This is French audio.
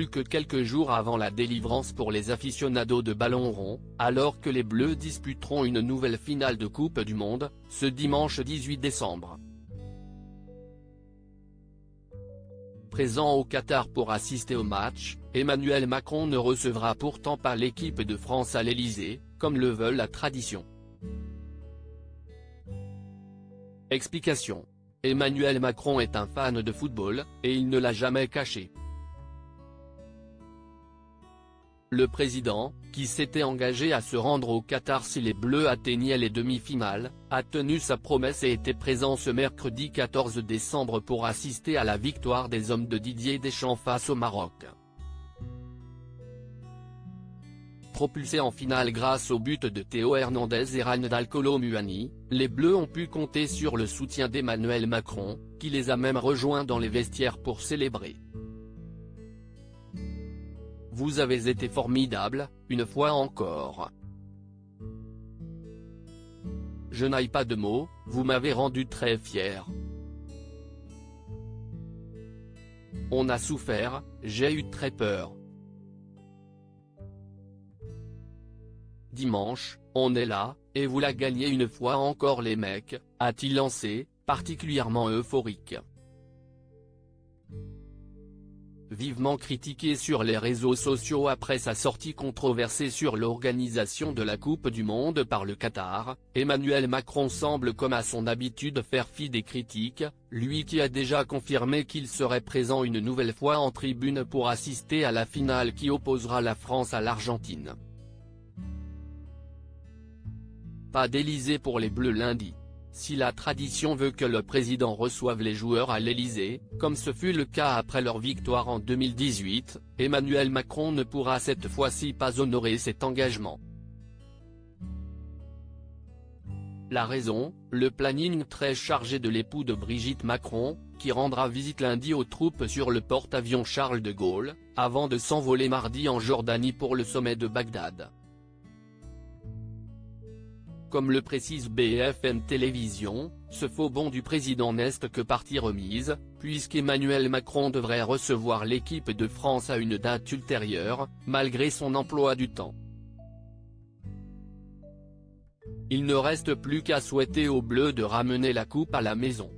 plus que quelques jours avant la délivrance pour les aficionados de ballon rond, alors que les Bleus disputeront une nouvelle finale de Coupe du Monde, ce dimanche 18 décembre. Présent au Qatar pour assister au match, Emmanuel Macron ne recevra pourtant pas l'équipe de France à l'Elysée, comme le veut la tradition. Explication. Emmanuel Macron est un fan de football, et il ne l'a jamais caché. Le président, qui s'était engagé à se rendre au Qatar si les Bleus atteignaient les demi-finales, a tenu sa promesse et était présent ce mercredi 14 décembre pour assister à la victoire des hommes de Didier Deschamps face au Maroc. Propulsés en finale grâce au but de Théo Hernandez et Randal Kolo Muani, les Bleus ont pu compter sur le soutien d'Emmanuel Macron, qui les a même rejoints dans les vestiaires pour célébrer. Vous avez été formidable, une fois encore. Je n'ai pas de mots, vous m'avez rendu très fier. On a souffert, j'ai eu très peur. Dimanche, on est là, et vous la gagnez une fois encore les mecs, a-t-il lancé, particulièrement euphorique. Vivement critiqué sur les réseaux sociaux après sa sortie controversée sur l'organisation de la Coupe du Monde par le Qatar, Emmanuel Macron semble comme à son habitude faire fi des critiques, lui qui a déjà confirmé qu'il serait présent une nouvelle fois en tribune pour assister à la finale qui opposera la France à l'Argentine. Pas d'Élysée pour les Bleus lundi. Si la tradition veut que le président reçoive les joueurs à l'Élysée, comme ce fut le cas après leur victoire en 2018, Emmanuel Macron ne pourra cette fois-ci pas honorer cet engagement. La raison, le planning très chargé de l'époux de Brigitte Macron, qui rendra visite lundi aux troupes sur le porte-avions Charles de Gaulle, avant de s'envoler mardi en Jordanie pour le sommet de Bagdad. Comme le précise BFM Télévision, ce faux bond du président n'est que partie remise, puisqu'Emmanuel Macron devrait recevoir l'équipe de France à une date ultérieure, malgré son emploi du temps. Il ne reste plus qu'à souhaiter aux Bleus de ramener la coupe à la maison.